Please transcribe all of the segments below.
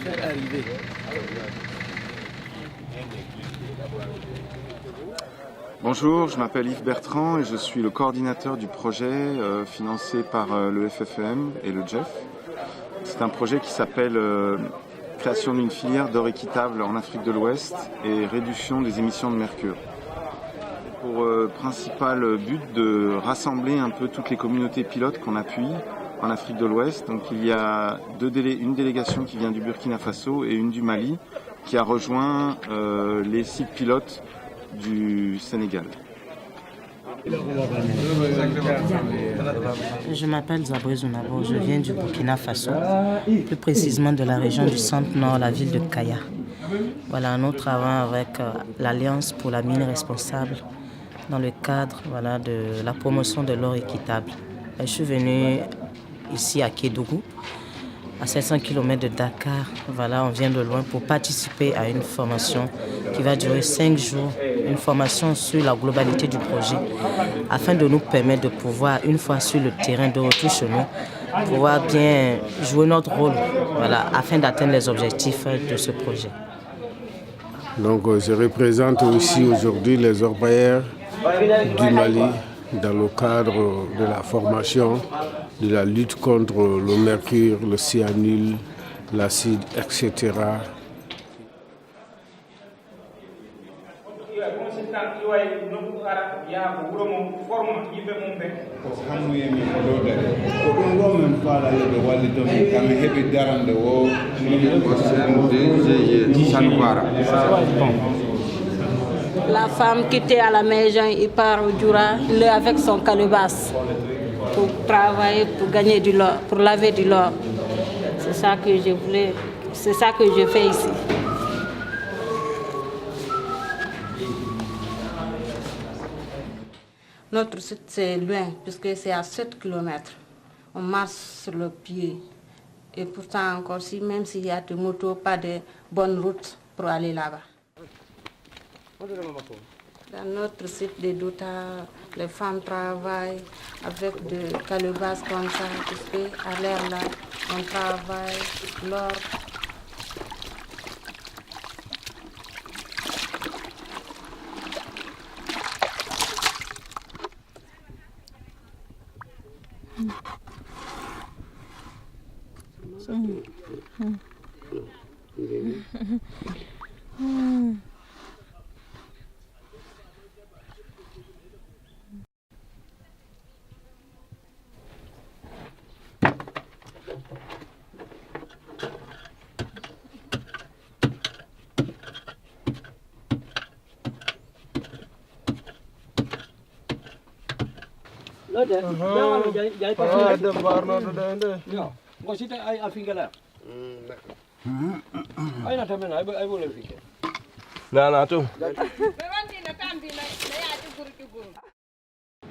fait arriver. Bonjour, je m'appelle Yves Bertrand et je suis le coordinateur du projet financé par le FFEM et le GEF. C'est un projet qui s'appelle création d'une filière d'or équitable en Afrique de l'Ouest et réduction des émissions de mercure. Pour principal but de rassembler un peu toutes les communautés pilotes qu'on appuie en Afrique de l'Ouest. Donc il y a une délégation qui vient du Burkina Faso et une du Mali qui a rejoint les sites pilotes du Sénégal. Je m'appelle Zabré Zounabo, je viens du Burkina Faso, plus précisément de la région du centre-nord, la ville de Kaya. Voilà, nous travaillons avec l'Alliance pour la mine responsable dans le cadre de la promotion de l'or équitable. Je suis venue ici à Kédougou, à 700 km de Dakar. Voilà, on vient de loin pour participer à une formation qui va durer 5 jours, une formation sur la globalité du projet, afin de nous permettre de pouvoir, une fois sur le terrain de retour chez nous, pouvoir bien jouer notre rôle, afin d'atteindre les objectifs de ce projet. Donc, je représente aussi aujourd'hui les orpailleurs du Mali dans le cadre de la formation de la lutte contre le mercure, le cyanure, l'acide, etc. La femme qui était à la maison, il part au Djoura, il est avec son calebasse pour travailler, pour gagner du l'or, pour laver du l'or. C'est ça que je voulais, c'est ça que je fais ici. Notre site c'est loin, puisque c'est à 7 km. On marche sur le pied. Et pourtant encore, même s'il y a des motos, pas de bonnes routes pour aller là-bas. Dans notre site de Douta, les femmes travaillent avec des calebasses comme ça, puisque à l'air là, on travaille l'or.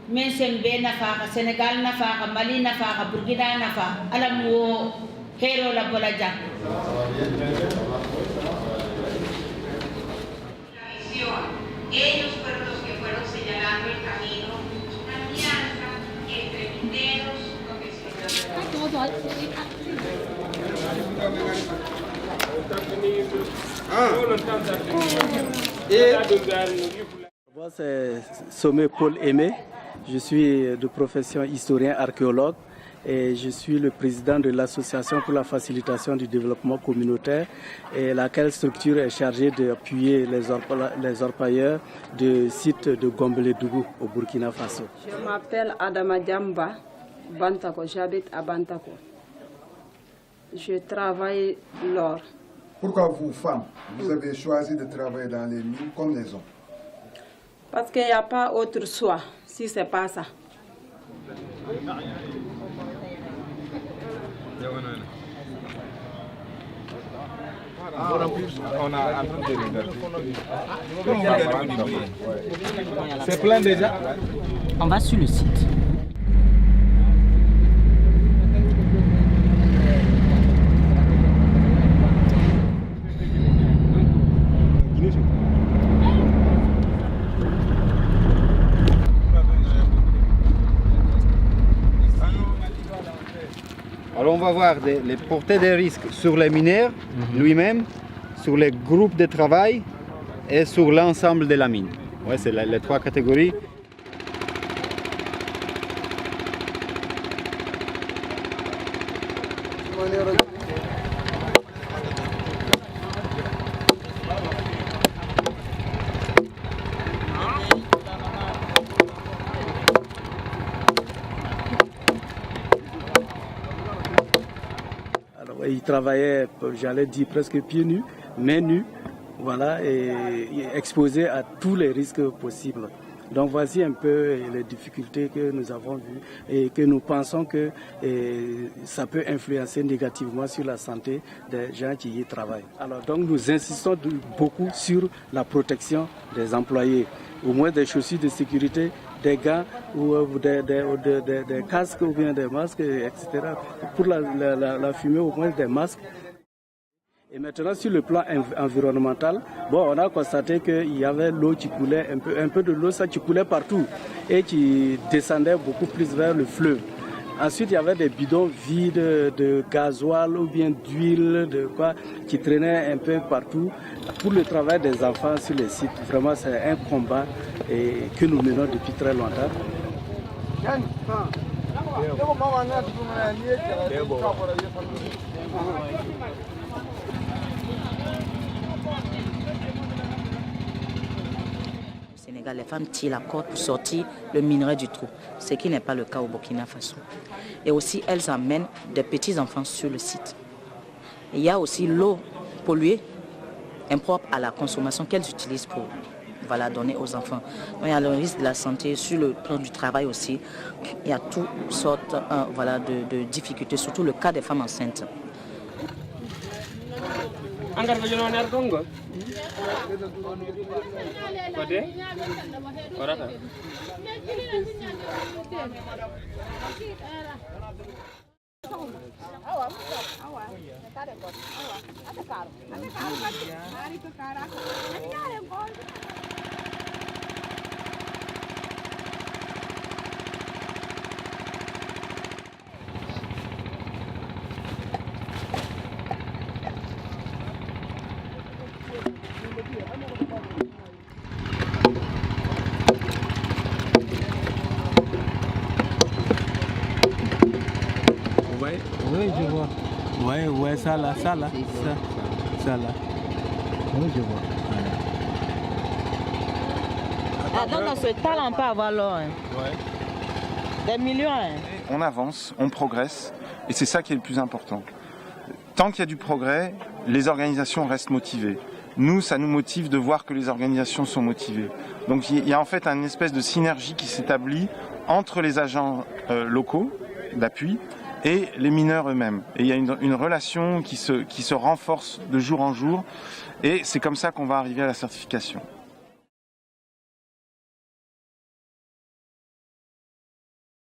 Mais c'est bien nafa, Sénégal nafa, Mali nafa, Burkina nafa, alam wo hero la bolaja. Ellos fueron los que fueron señalando el camino, una alianza entre mineros, Moi, c'est Sommet Paul Aimé. Je suis de profession historien archéologue et je suis le président de l'Association pour la facilitation du développement communautaire, et laquelle structure est chargée d'appuyer les orpailleurs du site de Gombelédougou au Burkina Faso. Je m'appelle Adama Djamba Bantako, j'habite à Bantako. Je travaille l'or. Pourquoi vous, femmes, vous avez choisi de travailler dans les mines comme les hommes? Parce qu'il n'y a pas autre choix si ce n'est pas ça. C'est plein déjà. On va sur le site. Alors on va voir les portées des risques sur les mineurs lui-même, sur les groupes de travail et sur l'ensemble de la mine. Ouais, c'est les trois catégories. Il travaillait, j'allais dire presque pieds nus, mains nues, voilà, et exposé à tous les risques possibles. Donc voici un peu les difficultés que nous avons vues et que nous pensons que ça peut influencer négativement sur la santé des gens qui y travaillent. Alors donc nous insistons beaucoup sur la protection des employés, au moins des chaussures de sécurité, des gants ou des casques ou bien des masques, etc. Pour la fumée, au moins des masques. Et maintenant, sur le plan environnemental, on a constaté qu'il y avait l'eau qui coulait, un peu de l'eau, ça qui coulait partout et qui descendait beaucoup plus vers le fleuve. Ensuite, il y avait des bidons vides de gasoil ou bien d'huile, qui traînaient un peu partout. Pour le travail des enfants sur les sites, vraiment, c'est un combat que nous menons depuis très longtemps. Sénégal, les femmes tirent la corde pour sortir le minerai du trou, ce qui n'est pas le cas au Burkina Faso. Et aussi, elles amènent des petits-enfants sur le site. Il y a aussi l'eau polluée, impropre à la consommation qu'elles utilisent pour donner aux enfants. Donc, il y a le risque de la santé, sur le plan du travail aussi. Il y a toutes sortes de difficultés, surtout le cas des femmes enceintes. Oui, je vois. Ouais, ça là. Oui, je vois. Donc dans ce tas-là, on peut avoir l'or. Des millions. On avance, on progresse, et c'est ça qui est le plus important. Tant qu'il y a du progrès, les organisations restent motivées. Nous, ça nous motive de voir que les organisations sont motivées. Donc il y a en fait une espèce de synergie qui s'établit entre les agents locaux d'appui et les mineurs eux-mêmes. Et il y a une relation qui se renforce de jour en jour, et c'est comme ça qu'on va arriver à la certification.